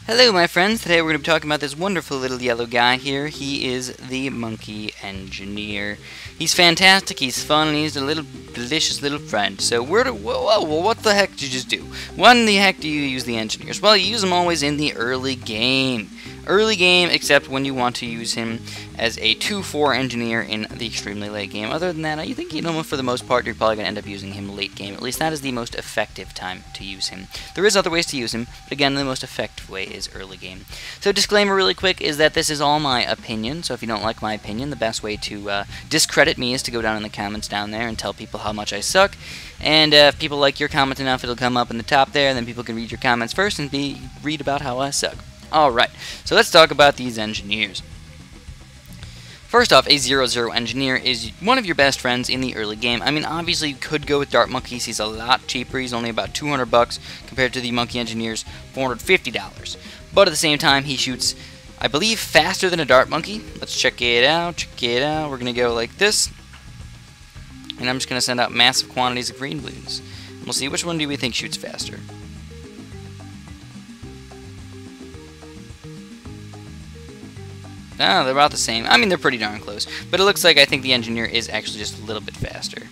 Hello my friends, today we're going to be talking about this wonderful little yellow guy here. He is the Monkey Engineer. He's fantastic, he's fun, and he's a little delicious little friend. So what the heck did you just do? When the heck do you use the engineers? Well, you use them always in the early game. Early game, except when you want to use him as a 2-4 engineer in the extremely late game. Other than that, you think, for the most part, you're probably going to end up using him late game. At least that is the most effective time to use him. There is other ways to use him, but again, the most effective way is early game. So disclaimer really quick is that this is all my opinion, so if you don't like my opinion, the best way to discredit me is to go down in the comments down there and tell people how much I suck. And if people like your comment enough, it'll come up in the top there, and then people can read your comments first and read about how I suck. Alright, so let's talk about these engineers. First off, a 0-0 engineer is one of your best friends in the early game. I mean, obviously you could go with Dart Monkeys. He's a lot cheaper. He's only about $200 compared to the Monkey Engineer's $450. But at the same time, he shoots, I believe, faster than a Dart Monkey. Let's check it out. We're going to go like this. And I'm just going to send out massive quantities of green balloons. We'll see which one do we think shoots faster. Ah, they're about the same. I mean, they're pretty darn close. But it looks like I think the engineer is actually just a little bit faster.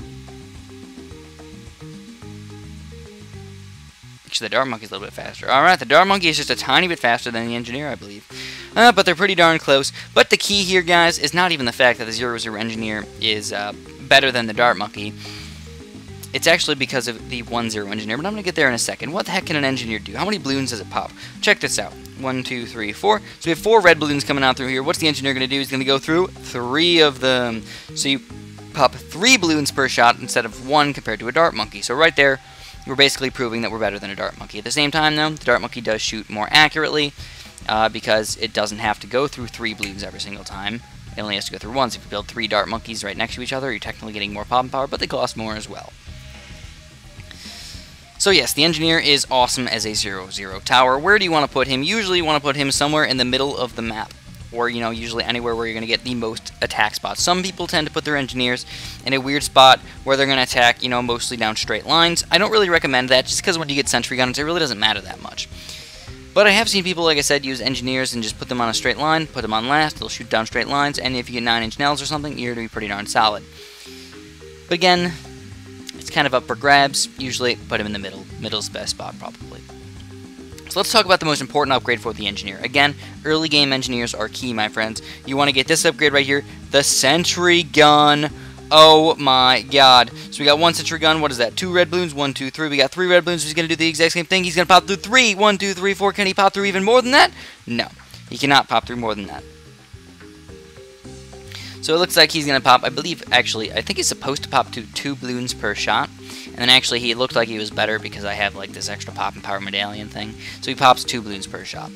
Actually, the Dart Monkey is a little bit faster. Alright, the Dart Monkey is just a tiny bit faster than the engineer, I believe. But they're pretty darn close. But the key here, guys, is not even the fact that the 0-0 engineer is better than the Dart Monkey. It's actually because of the 1-0 engineer, but I'm going to get there in a second. What the heck can an engineer do? How many balloons does it pop? Check this out. 1, 2, 3, 4. So we have 4 red balloons coming out through here. What's the engineer going to do? He's going to go through 3 of them. So you pop 3 balloons per shot instead of 1 compared to a Dart Monkey. So right there, we're basically proving that we're better than a Dart Monkey. At the same time, though, the Dart Monkey does shoot more accurately because it doesn't have to go through 3 balloons every single time. It only has to go through 1. So if you build 3 Dart Monkeys right next to each other, you're technically getting more popping power, but they cost more as well. So yes, the engineer is awesome as a 0-0 tower. Where do you want to put him? Usually you want to put him somewhere in the middle of the map. Or, usually anywhere where you're going to get the most attack spots. Some people tend to put their engineers in a weird spot where they're going to attack, mostly down straight lines. I don't really recommend that just because when you get sentry guns, it really doesn't matter that much. But I have seen people, like I said, use engineers and just put them on a straight line, put them on last, they'll shoot down straight lines, and if you get 9-inch nails or something, you're going to be pretty darn solid. But again, it's kind of up for grabs. Usually put him in the middle. Middle's the best spot, probably. So let's talk about the most important upgrade for the engineer. Again, early game engineers are key, my friends. You want to get this upgrade right here, the sentry gun. Oh my god. So we got 1 sentry gun. What is that? 2 red balloons. 1, 2, 3. We got 3 red balloons. He's going to do the exact same thing. He's going to pop through 3. 1, 2, 3, 4. Can he pop through even more than that? No. He cannot pop through more than that. So it looks like he's going to pop, I believe, actually, I think he's supposed to pop to 2 balloons per shot. And then actually he looked like he was better because I have like this extra pop and power medallion thing. So he pops 2 balloons per shot.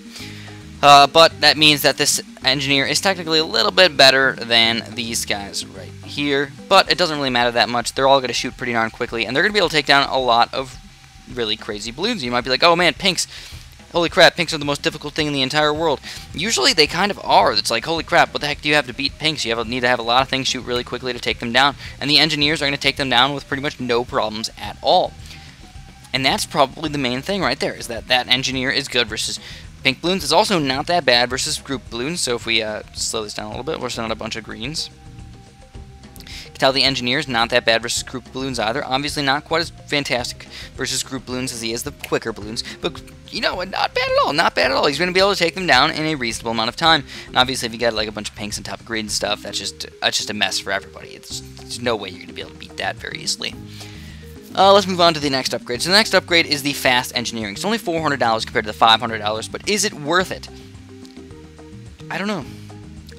But that means that this engineer is technically a little bit better than these guys right here. But it doesn't really matter that much. They're all going to shoot pretty darn quickly. And they're going to be able to take down a lot of really crazy balloons. You might be like, oh man, pinks. Holy crap, pinks are the most difficult thing in the entire world. Usually they kind of are. It's like, holy crap, what the heck do you have to beat pinks? You need to have a lot of things shoot really quickly to take them down. And the engineers are going to take them down with pretty much no problems at all. And that's probably the main thing right there, is that that engineer is good versus pink balloons. It's also not that bad versus group balloons. So if we slow this down a little bit, we'll send out a bunch of greens. Tell the engineer is not that bad versus group balloons either. Obviously not quite as fantastic versus group balloons as he is the quicker balloons. But, not bad at all. Not bad at all. He's going to be able to take them down in a reasonable amount of time. And obviously if you got like a bunch of pinks on top of green and stuff, that's just a mess for everybody. There's no way you're going to be able to beat that very easily. Let's move on to the next upgrade. So the next upgrade is the fast engineering. It's only $400 compared to the $500, but is it worth it? I don't know.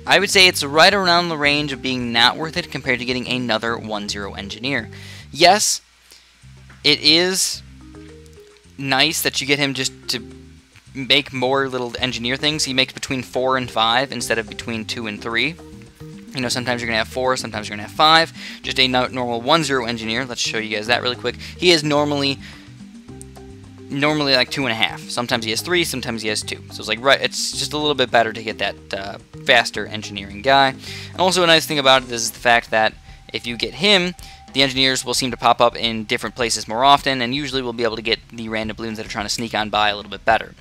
I would say it's right around the range of being not worth it compared to getting another 1-0 engineer. Yes, it is nice that you get him just to make more little engineer things. He makes between 4 and 5 instead of between 2 and 3. Sometimes you're going to have 4, sometimes you're going to have 5. Just a normal 1-0 engineer. Let's show you guys that really quick. He is normally like 2.5. Sometimes he has 3, sometimes he has 2. So it's like, right, it's just a little bit better to get that faster engineering guy. And also a nice thing about it is the fact that if you get him, the engineers will seem to pop up in different places more often, and usually we'll be able to get the random balloons that are trying to sneak on by a little bit better.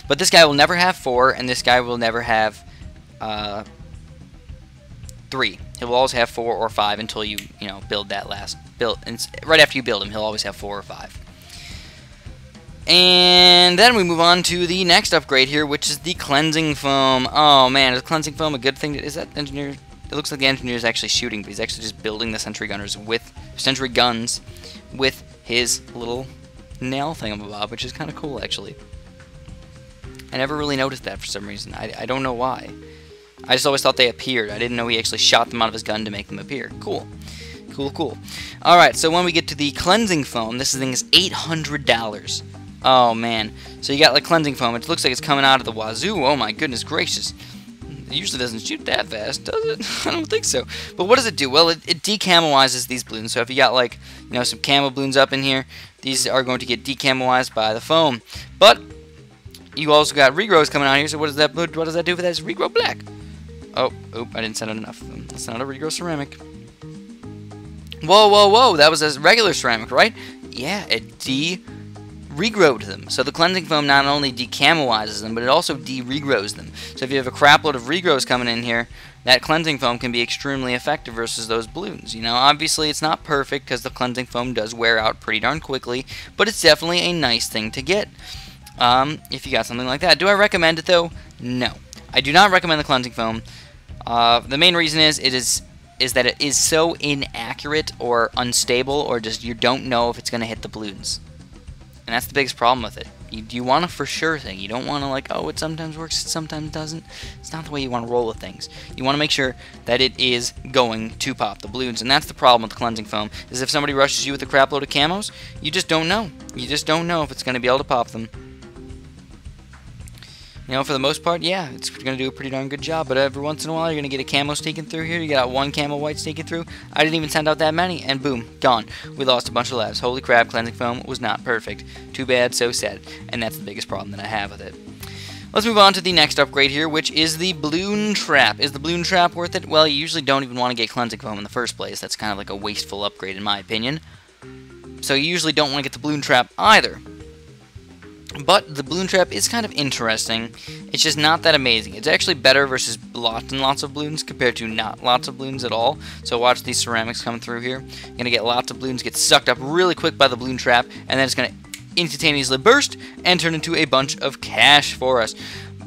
But this guy will never have 4, and this guy will never have 3. He will always have 4 or 5 until you build that last build. And right after you build him, he'll always have 4 or 5. And then we move on to the next upgrade here, which is the cleansing foam. Oh man, is cleansing foam a good thing? Is that engineer? It looks like the engineer is actually shooting, but he's actually just building the sentry guns with his little nail thingamabob, which is kind of cool actually. I never really noticed that for some reason. I don't know why. I just always thought they appeared. I didn't know he actually shot them out of his gun to make them appear. Cool. Cool, cool. Alright, so when we get to the cleansing foam, this thing is $800. Oh, man. So you got, like, cleansing foam. It looks like it's coming out of the wazoo. Oh, my goodness gracious. It usually doesn't shoot that fast, does it? I don't think so. But what does it do? Well, it decamoizes these balloons. So if you got, like, some camo balloons up in here, these are going to get decamoized by the foam. But you also got regrows coming out here. So what does that do for that? It's regrow black. Oh, oop, I didn't send it enough. That's not a regrow ceramic. Whoa, whoa, whoa. That was a regular ceramic, right? Yeah, it regrowed them. So the cleansing foam not only decamoizes them, but it also de-regrows them. So if you have a crap load of regrows coming in here, that cleansing foam can be extremely effective versus those balloons. Obviously it's not perfect because the cleansing foam does wear out pretty darn quickly, but it's definitely a nice thing to get if you got something like that. Do I recommend it though? No. I do not recommend the cleansing foam. The main reason is that it is so inaccurate or unstable, or just you don't know if it's going to hit the balloons. And that's the biggest problem with it. You want a for sure thing. You don't want to like, oh, it sometimes works, it sometimes doesn't. It's not the way you want to roll with things. You want to make sure that it is going to pop the balloons. And that's the problem with the cleansing foam, is if somebody rushes you with a crap load of camos, you just don't know. You just don't know if it's going to be able to pop them. For the most part, yeah, it's going to do a pretty darn good job. But every once in a while, you're going to get a camo sneaking through here. You got one camo white sneaking through. I didn't even send out that many, and boom, gone. We lost a bunch of lives. Holy crap, cleansing foam was not perfect. Too bad, so sad. And that's the biggest problem that I have with it. Let's move on to the next upgrade here, which is the balloon trap. Is the balloon trap worth it? Well, you usually don't even want to get cleansing foam in the first place. That's kind of like a wasteful upgrade in my opinion. So you usually don't want to get the balloon trap either. But the balloon trap is kind of interesting. It's just not that amazing. It's actually better versus lots and lots of balloons compared to not lots of balloons at all. So watch these ceramics come through here. You're going to get lots of balloons get sucked up really quick by the balloon trap, and then it's going to instantaneously burst and turn into a bunch of cash for us.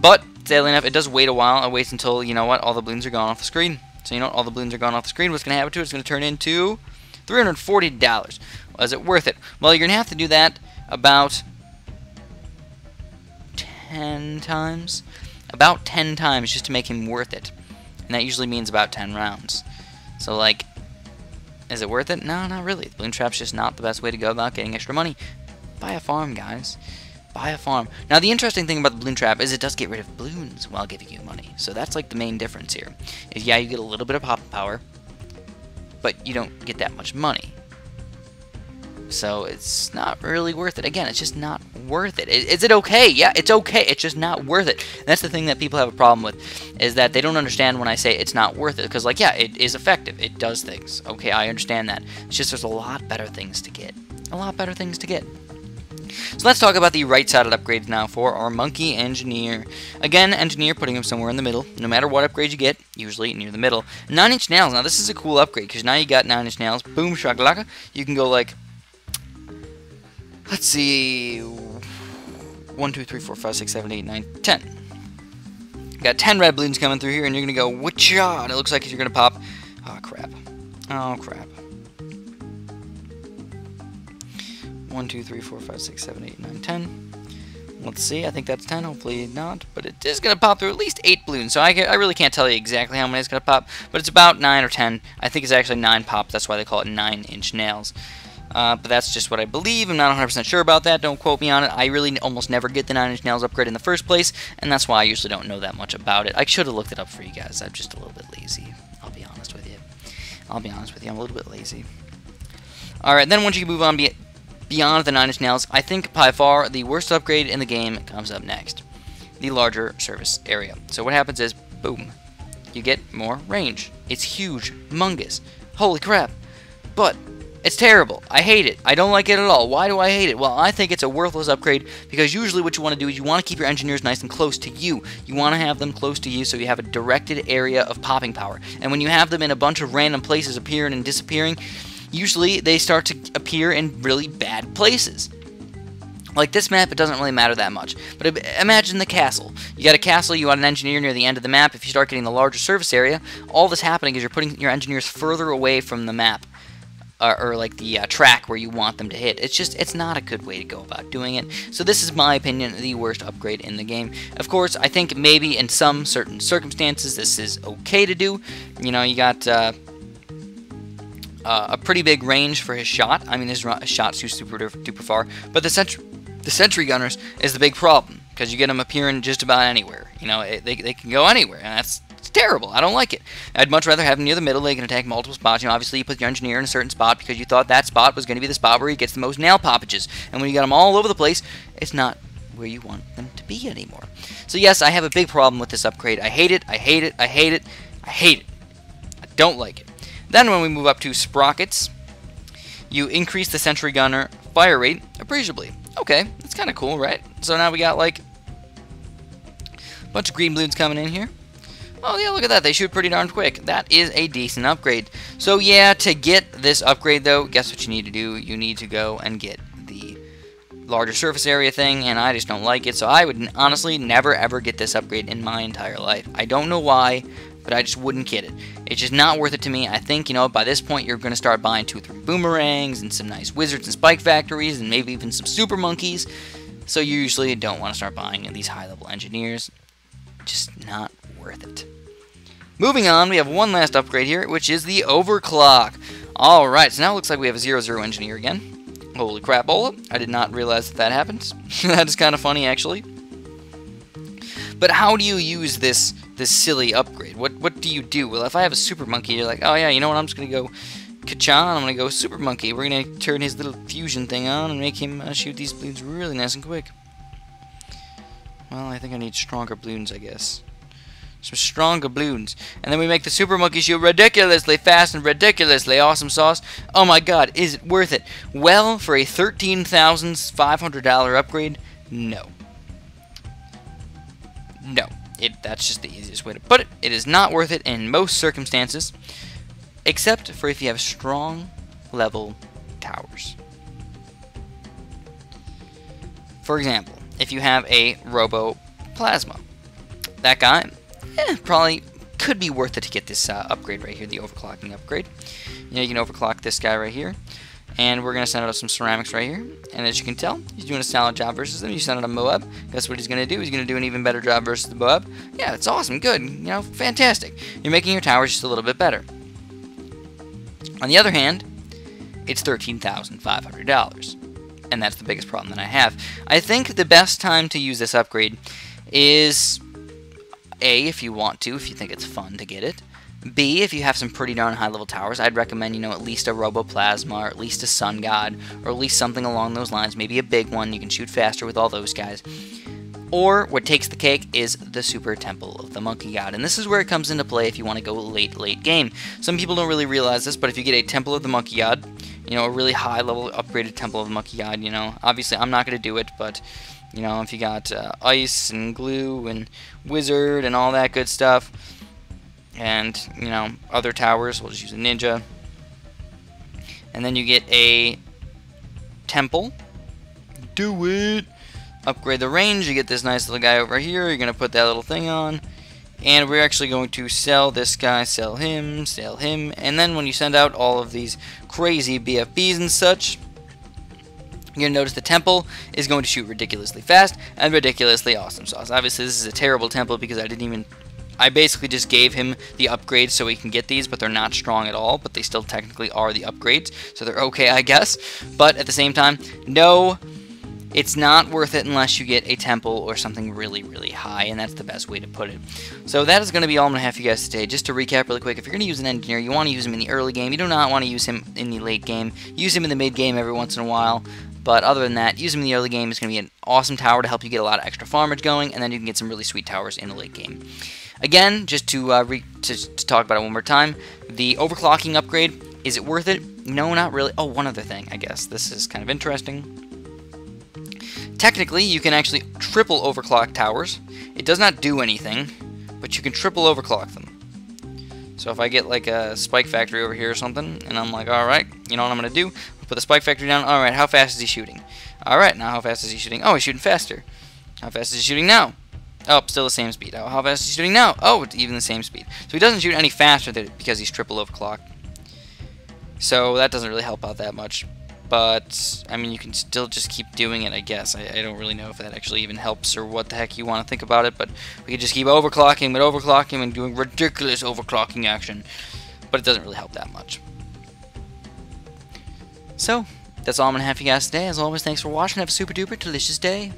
But sadly enough, it does wait a while. It waits until, all the balloons are gone off the screen. So all the balloons are gone off the screen. What's going to happen to it? It's going to turn into $340. Well, is it worth it? Well, you're going to have to do that about 10 times? About 10 times just to make him worth it. And that usually means about 10 rounds. So, like, is it worth it? No, not really. The balloon trap's just not the best way to go about getting extra money. Buy a farm, guys. Buy a farm. Now, the interesting thing about the balloon trap is it does get rid of balloons while giving you money. So that's, like, the main difference here. Is, yeah, you get a little bit of pop power, but you don't get that much money. So it's not really worth it. Again, it's just not worth it. Is it okay? Yeah, it's okay. It's just not worth it. And that's the thing that people have a problem with, is that they don't understand when I say it's not worth it. Because, like, yeah, it is effective. It does things. Okay, I understand that. It's just there's a lot better things to get. A lot better things to get. So let's talk about the right-sided upgrades now for our Monkey Engineer. Again, Engineer, putting him somewhere in the middle. No matter what upgrade you get, usually near the middle. 9-inch nails. Now, this is a cool upgrade, because now you got 9-inch nails. Boom, shakalaka. You can go, like, let's see, 1, 2, 3, 4, 5, 6, 7, 8, 9, 10. Got 10 red balloons coming through here, and you're going to go, whatcha? And it looks like you're going to pop. Oh, crap. Oh, crap. 1, 2, 3, 4, 5, 6, 7, 8, 9, 10. Let's see, I think that's 10, hopefully not. But it is going to pop through at least 8 balloons, so I really can't tell you exactly how many it's going to pop. But it's about 9 or 10. I think it's actually 9 pops, that's why they call it 9-inch nails. But that's just what I believe. I'm not 100% sure about that. Don't quote me on it. I really almost never get the 9-inch nails upgrade in the first place, and that's why I usually don't know that much about it. I should have looked it up for you guys. I'm just a little bit lazy. I'll be honest with you. I'm a little bit lazy. Alright, then once you move on beyond the 9-inch nails, I think by far the worst upgrade in the game comes up next. The larger service area. So what happens is, boom, you get more range. It's huge, humongous. Holy crap. But It's terrible. I hate it. I don't like it at all. Why do I hate it? Well, I think it's a worthless upgrade because usually what you want to do is you want to keep your engineers nice and close to you. You want to have them close to you so you have a directed area of popping power. And when you have them in a bunch of random places appearing and disappearing, usually they start to appear in really bad places. Like this map, it doesn't really matter that much. But imagine the castle. You got a castle, you got an engineer near the end of the map. If you start getting the larger surface area, all that's happening is you're putting your engineers further away from the map. Or like the track where you want them to hit. It's not a good way to go about doing it. So this is my opinion, the worst upgrade in the game. Of course, I think maybe in some certain circumstances this is okay to do. You know, you got a pretty big range for his shot. I mean, his shot's too super duper far. But the sentry gunners is the big problem because you get them appearing just about anywhere. You know, they can go anywhere, and it's terrible. I don't like it. I'd much rather have him near the middle. They can attack multiple spots. You know, obviously you put your engineer in a certain spot because you thought that spot was going to be the spot where he gets the most nail poppages. And when you got them all over the place, it's not where you want them to be anymore. So yes, I have a big problem with this upgrade. I hate it. I hate it. I hate it. I hate it. I don't like it. Then when we move up to sprockets, you increase the sentry gunner fire rate appreciably. Okay, that's kind of cool, right? So now we got like a bunch of green balloons coming in here. Oh yeah, look at that. They shoot pretty darn quick. That is a decent upgrade. So yeah, to get this upgrade though, guess what you need to do? You need to go and get the larger surface area thing, and I just don't like it. So I would honestly never ever get this upgrade in my entire life. I don't know why, but I just wouldn't get it. It's just not worth it to me. I think, you know, by this point you're going to start buying 2 or 3 boomerangs and some nice wizards and spike factories and maybe even some super monkeys. So you usually don't want to start buying these high-level engineers. Just not worth it. Moving on, we have one last upgrade here, which is the Overclock. Alright, so now it looks like we have a 0-0 engineer again. Holy crap-ola. I did not realize that happened. That is kind of funny, actually. But how do you use this silly upgrade? What do you do? Well, if I have a super monkey, you're like, oh yeah, you know what, I'm just going to go Kachan, I'm going to go super monkey. We're going to turn his little fusion thing on and make him shoot these balloons really nice and quick. Well, I think I need stronger balloons, I guess. Some stronger balloons. And then we make the super monkey shoot ridiculously fast and ridiculously awesome sauce. Oh my god, is it worth it? Well, for a $13,500 upgrade, no. No. That's just the easiest way to put it. It is not worth it in most circumstances, except for if you have strong level towers. For example, if you have a Robo Plasma, that guy probably could be worth it to get this upgrade right here, the overclocking upgrade. You know, you can overclock this guy right here, and we're going to send out some ceramics right here. And as you can tell, he's doing a solid job versus them. You send out a Moab. Guess what he's going to do? He's going to do an even better job versus the Moab. Yeah, it's awesome. Good. You know, fantastic. You're making your towers just a little bit better. On the other hand, it's $13,500. And that's the biggest problem that I have. I think the best time to use this upgrade is A, if you want to, if you think it's fun to get it. B, if you have some pretty darn high level towers, I'd recommend, you know, at least a Roboplasma, or at least a Sun God, or at least something along those lines. Maybe a big one, you can shoot faster with all those guys. Or, what takes the cake is the Super Temple of the Monkey God. And this is where it comes into play if you want to go late game. Some people don't really realize this, but if you get a Temple of the Monkey God, you know, a really high level upgraded Temple of the Monkey God, you know, obviously I'm not going to do it, but, you know, if you got Ice and Glue and Wizard and all that good stuff, and, you know, other towers, we'll just use a Ninja, and then you get a Temple, do it! Upgrade the range, you get this nice little guy over here, you're going to put that little thing on, and we're actually going to sell this guy, sell him, and then when you send out all of these crazy BFBs and such, you're going to notice the temple is going to shoot ridiculously fast and ridiculously awesome sauce. Obviously this is a terrible temple because I basically just gave him the upgrades so he can get these, but they're not strong at all, but they still technically are the upgrades, so they're okay, I guess. But at the same time, no, it's not worth it unless you get a temple or something really, really high, and that's the best way to put it. So that is going to be all I'm going to have for you guys today. Just to recap really quick, if you're going to use an engineer, you want to use him in the early game. You do not want to use him in the late game. Use him in the mid game every once in a while. But other than that, use him in the early game. It's going to be an awesome tower to help you get a lot of extra farmage going, and then you can get some really sweet towers in the late game. Again, just to talk about it one more time, the overclocking upgrade, is it worth it? No, not really. Oh, one other thing, I guess. This is kind of interesting. Technically, you can actually triple overclock towers. It does not do anything, but you can triple overclock them. So if I get like a spike factory over here or something, and I'm like, alright, you know what I'm going to do? I'll put the spike factory down. Alright, how fast is he shooting? Alright, now how fast is he shooting? Oh, he's shooting faster. How fast is he shooting now? Oh, still the same speed. Oh, how fast is he shooting now? Oh, it's even the same speed. So he doesn't shoot any faster because he's triple overclocked. So that doesn't really help out that much. But, I mean, you can still just keep doing it, I guess. I don't really know if that actually even helps or what the heck you want to think about it. But we can just keep overclocking and doing ridiculous overclocking action. But it doesn't really help that much. So, that's all I'm going to have for you guys today. As always, thanks for watching. Have a super duper delicious day.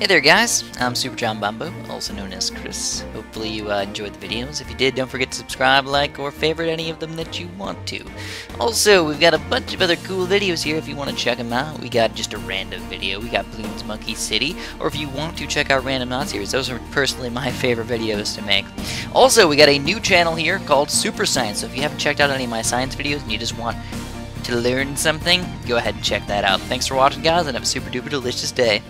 Hey there guys, I'm Super John Bumbo, also known as Chris. Hopefully you enjoyed the videos. If you did, don't forget to subscribe, like, or favorite any of them that you want to. Also, we've got a bunch of other cool videos here if you want to check them out. We got just a random video, we got Bloons Monkey City, or if you want to check out Random Knot series, those are personally my favorite videos to make. Also, we got a new channel here called Super Science, so if you haven't checked out any of my science videos and you just want to learn something, go ahead and check that out. Thanks for watching guys, and have a super duper delicious day.